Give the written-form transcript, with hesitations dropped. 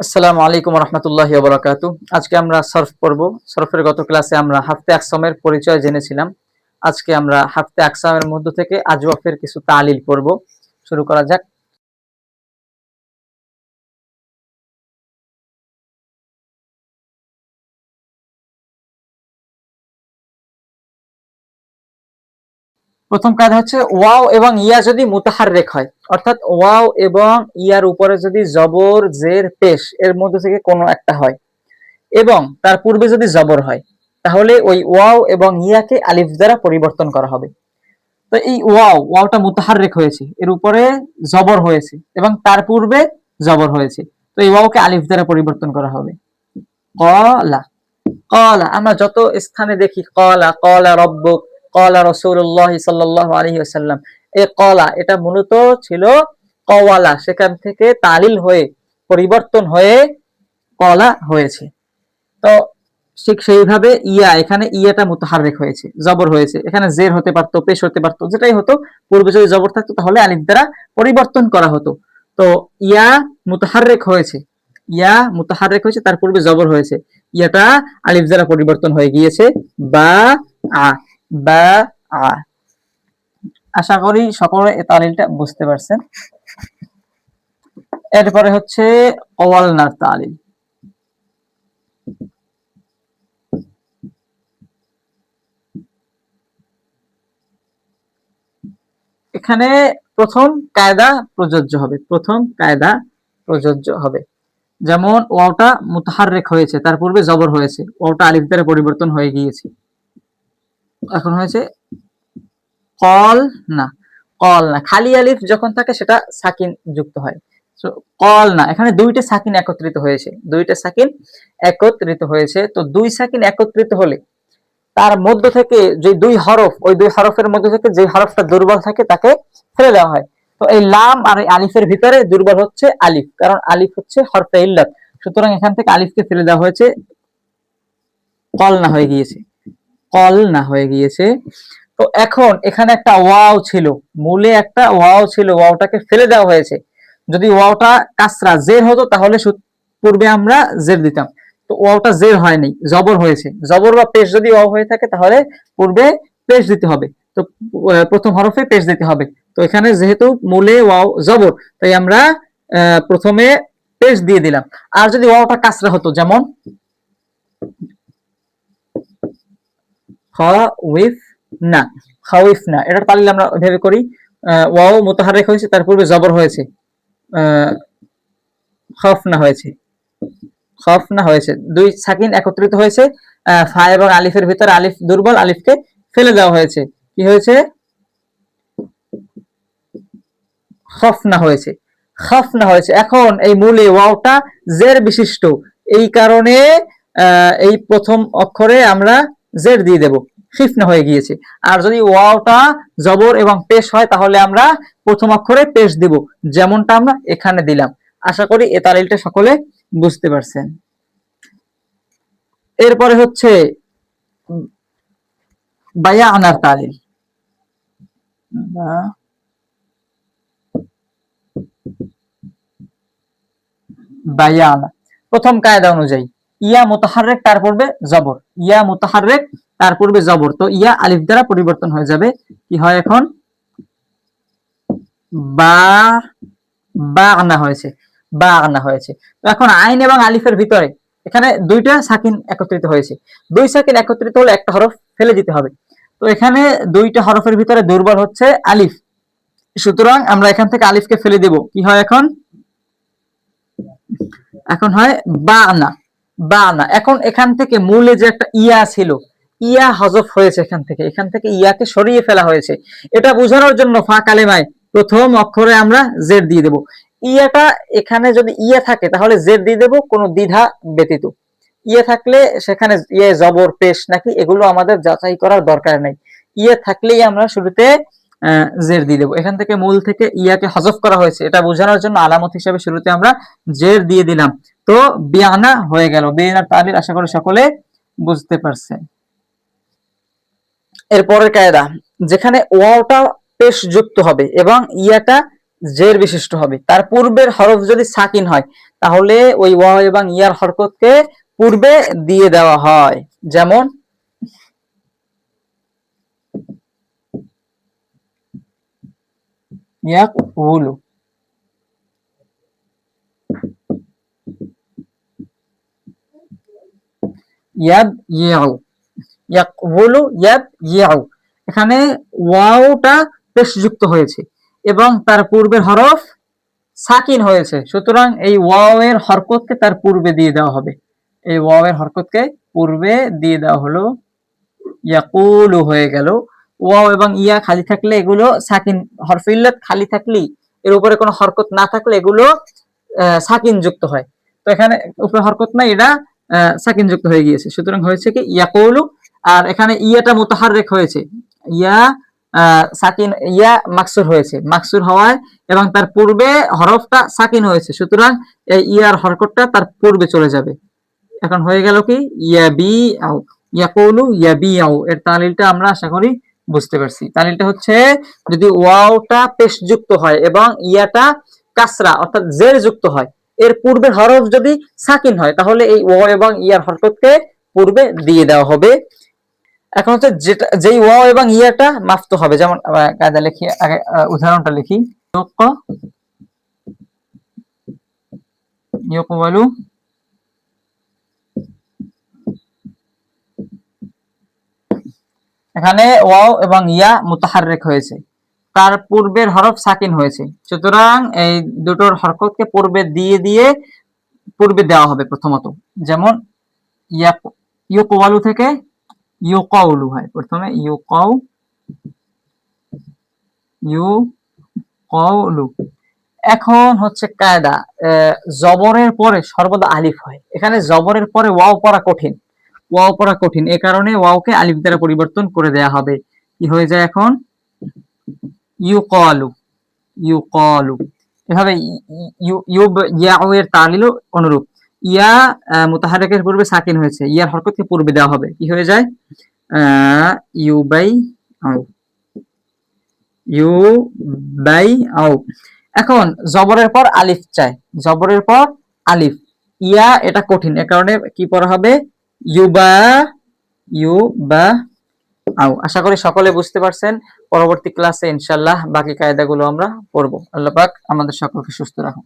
আসসালামু আলাইকুম রহমতুল্লাহি ওয়া বারাকাতুহু। আজকে আমরা সরফ পড়ব। সরফের গত ক্লাসে আমরা হাফতে আকসামের পরিচয় জেনেছিলাম। আজকে আমরা হাফতে আকসামের মধ্য থেকে আজওয়াফের কিছু তালিল পড়ব। শুরু করা যাক। প্রথম কাজ হচ্ছে ওয়াও এবং ইয়া যদি মুতাহাররিক হয়, অর্থাৎ ওয়াও এবং ইয়ার উপরে যদি জবর জের পেশ এর মধ্যে থেকে কোনো একটা হয় এবং তার পূর্বে যদি জবর হয়, তাহলে ওই ওয়াও এবং ইয়াকে আলিফ দ্বারা পরিবর্তন করা হবে। তো এই ওয়াওটা মুতাহাররিক হয়েছে, এর উপরে জবর হয়েছে এবং তার পূর্বে জবর হয়েছে। তো এই ওয়াওকে আলিফ দ্বারা পরিবর্তন করা হবে। ক্বালা, ক্বালা আমরা যত স্থানে দেখি ক্বালা, ক্বালা রাব্বুক, ক্বালা রাসূলুল্লাহ সাল্লাল্লাহু আলাইহি ওয়াসাল্লাম। এই ক্বালা এটা মূলত ছিল ক্বাওয়ালা, সেখান থেকে তালিল হয়ে পরিবর্তন হয়ে ক্বালা হয়েছে। তো ঠিক সেইভাবে ইয়া, এখানে ইয়াটা মুতাহাররিক হয়েছে, জবর হয়েছে। এখানে জের হতে পারতো, পেশ হতে পারতো, যেটাই হতো। পূর্বে যদি জবর থাকতো তাহলে আলিফ দ্বারা পরিবর্তন করা হতো। তো ইয়া মুতাহাররিক হয়েছে, ইয়া মুতাহাররিক হয়েছে, তার পূর্বে জবর হয়েছে, ইয়াটা আলিফ দ্বারা পরিবর্তন হয়ে গিয়েছে বা আ, বা আ। আশা করি সকলে এই তালিলটা বুঝতে পারছেন। এরপরে হচ্ছে ওয়ালনার তালিল। এখানে প্রথম কায়দা প্রযোজ্য হবে, প্রথম কায়দা প্রযোজ্য হবে। যেমন ওয়াওটা মুতাহাররিক হয়েছে, তার পূর্বে জবর হয়েছে, ওয়াওটা আলিফ দ্বারা পরিবর্তন হয়ে গিয়েছে, এখন হয়েছে কল না। কল না, খালি আলিফ যখন থাকে সেটা সাকিন যুক্ত হয়। কল না, এখানে দুইটা সাকিন একত্রিত হয়েছে, দুইটা সাকিন একত্রিত হয়েছে। তো দুই সাকিন একত্রিত হলে তার মধ্য থেকে যে দুই হরফ, ওই দুই হরফের মধ্যে থেকে যে হরফটা দুর্বল থাকে তাকে ফেলে দেওয়া হয়। তো এই লাম আর এই আলিফের ভিতরে দুর্বল হচ্ছে আলিফ, কারণ আলিফ হচ্ছে হরফে ইল্লাত। সুতরাং এখান থেকে আলিফকে ফেলে দেওয়া হয়েছে, কল না হয়ে গিয়েছে, কল না হয়ে গিয়েছে। তো এখন এখানে একটা ওয়াও ছিল, মূলে একটা ওয়াও ছিল, ওয়াওটাকে ফেলে দেওয়া হয়েছে। যদি ওয়াওটা কাসরা জের হতো তাহলে পূর্বে আমরা জের দিতাম। তো ওয়াওটা জের হয়নি, জবর হয়েছে। জবর বা পেশ যদি ওয়াও হয়ে থাকে তাহলে পূর্বে পেশ দিতে হবে। তো প্রথম হরফে পেশ দিতে হবে। তো এখানে যেহেতু মূলে ওয়াও জবর, তাই আমরা প্রথমে পেশ দিয়ে দিলাম। আর যদি ওয়াওটা কাসরা হতো, যেমন খাওয়িফ না, খাওয়িফ না, এটার তালিল আমরা ভেবে করি। ওয়াও মুতাহাররিক হয়েছে, তার পূর্বে জবর হয়েছে, খফ না হয়েছে, খফ না হয়েছে, দুই সাকিন একত্রিত হয়েছে। ফা এবং আলিফের ভিতরে আলিফ দুর্বল, আলিফকে ফেলে দেওয়া হয়েছে, কি হয়েছে? খফ না হয়েছে, খফ না হয়েছে। এখন এই মূলে ওয়াওটা জের বিশিষ্ট, এই কারণে এই প্রথম অক্ষরে আমরা জের দিয়ে দেব, খিফ না হয়ে গিয়েছে। আর যদি ওয়াওটা জবর এবং পেশ হয় তাহলে আমরা প্রথম অক্ষরে পেশ দিব, যেমনটা আমরা এখানে দিলাম। আশা করি এ তালিলটা সকলে বুঝতে পারছেন। এরপরে হচ্ছে বায়া আনার তালিল। বায়া আনা প্রথম কায়দা অনুযায়ী ইয়া মুতাহাররিক, তার পূর্বে জবর, ইয়া মুতাহাররিক তার পূর্বে জবর। তো ইয়া আলিফ দ্বারা পরিবর্তন হয়ে যাবে, কি হয় এখন? বা, বা আনা হয়েছে, বা আনা হয়েছে। তো এখন আইন এবং আলিফের ভিতরে এখানে দুইটা সাকিন একত্রিত হয়েছে, দুই সাকিন একত্রিত হলে একটা হরফ ফেলে দিতে হবে। তো এখানে দুইটা হরফের ভিতরে দুর্বল হচ্ছে আলিফ, সুতরাং আমরা এখান থেকে আলিফকে ফেলে দেব, কি হয় এখন? এখন হয় বা আনা, বা আনা। এখন এখান থেকে মূলে যে একটা ইয়া ছিল, ইয়া হযফ হয়েছে, এখান থেকে ইয়াকে সরিয়ে ফেলা হয়েছে। এটা বোঝানোর জন্য ফা কালেমায় প্রথম অক্ষরে আমরা জের দিয়ে দেব। ইয়াটা এখানে যদি ইয়া থাকে তাহলে জের দিয়ে দেব, কোনো দ্বিধা ব্যতীত। ইয়ে থাকলে সেখানে ইয়ে জবর পেশ নাকি এগুলো আমাদের যাচাই করার দরকার নাই, ইয়ে থাকলেই আমরা শুরুতে জের দিয়ে দেবো। এখান থেকে মূল থেকে ইয়াকে হযফ করা হয়েছে, এটা বোঝানোর জন্য আলামত হিসেবে শুরুতে আমরা জের দিয়ে দিলাম। তো বিয়ানা হয়ে গেল। বিয়ানার তালিল আশা করি সকলে বুঝতে পারছেন। এরপরের কায়দা, যেখানে ওয়াওটা পেশ যুক্ত হবে এবং ইয়াটা জের বিশিষ্ট হবে। তার পূর্বের হরফ যদি সাকিন হয় তাহলে ওই ওয়াও এবং ইয়ার হরকতকে পূর্বে দিয়ে দেওয়া হয়। যেমন ইয়াকুলু, ইয়াবইউ, ইয়াকবুলু, ইয়াবইউ। এখানে ওয়াওটা পেশযুক্ত হয়েছে এবং তার পূর্বের হরফ সাকিন হয়েছে, সুতরাং এই ওয়াও এর হরকতকে তার পূর্বে দিয়ে দেওয়া হবে। এই ওয়াও এর হরকতকে পূর্বে দিয়ে দেওয়া হলো, ইয়াকুলু হয়ে গেল। ওয়াও এবং ইয়া খালি থাকলে এগুলো সাকিন, হরফে ইল্লাত খালি থাকলেই, এর উপরে কোনো হরকত না থাকলে এগুলো সাকিন যুক্ত হয়। তো এখানে উপরে হরকত নাই, এটা সাকিন যুক্ত হয়ে গিয়েছে, সুতরাং হয়েছে কি ইয়াকুলু। আর এখানে ইয়াটা মুতাহাররিক হয়েছে, ইয়া সাকিন, ইয়া মাকসুর হয়েছে, মাকসুর হওয়ায় এবং তার পূর্বে হরফটা সাকিন হয়েছে, সুতরাং এই ইয়ার হরকতটা তার পূর্বে চলে যাবে। এখন হয়ে গেল কি ইয়াবিউ, ইয়াকুলু ইয়াবিউ। এর তালিলটা আমরা আশা করি বুঝতে পারছি। তালিলটা হচ্ছে যদি ওয়াওটা পেশযুক্ত হয় এবং ইয়াটা কাসরা অর্থাৎ জের যুক্ত হয়, এর পূর্বের হরফ যদি সাকিন হয় তাহলে এই ওয়াও এবং ইয়ার হরকতকে পূর্বে দিয়ে দেওয়া হবে। এখন হচ্ছে যেটা, যেই ওয়াও এবং ইয়াটা মাফত হবে, যেমন কায়দা লিখি, আগে উদাহরণটা লিখি। ইউকবালু, এখানে ওয়াও এবং ইয়া মুতাহাররিক হয়েছে, তার পূর্বের হরফ সাকিন হয়েছে, সুতরাং এই দুটোর হরকতকে পূর্বে দিয়ে দিয়ে পূর্বে দেওয়া হবে প্রথমত। যেমন ইউকওয়ালু থেকে ইউকাউলু হয়, প্রথমে ইউকাউলু। এখন হচ্ছে কায়দা, জবরের পরে সর্বদা আলিফ হয়, এখানে জবরের পরে ওয়াও পড়া কঠিন, ওয়াও পড়া কঠিন, এই কারণে ওয়াওকে আলিফ দ্বারা পরিবর্তন করে দেয়া হবে। কি হয়ে যায় এখন ইউকালু, ইউকালু। এভাবে ইয়াউ এর তালিলও অনুরূপ, ইয়া মুতাহারিকের পূর্বে সাকিন হয়েছে, ইয়ার হরকতকে পূর্বে দেওয়া হবে, কি হয়ে যায় ইউবাই আউ, ইউবাই আউ। এখন জবরের পর আলিফ চাই, জবরের পর আলিফ, ইয়া এটা কঠিন, এ কারণে কি পড়া হবে ইউবা, ইউবা আউ। আশা করি সকলে বুঝতে পারছেন। পরবর্তী ক্লাসে ইনশাআল্লাহ বাকি কায়দাগুলো আমরা পড়বো। আল্লাহ পাক আমাদের সকলকে সুস্থ রাখুন।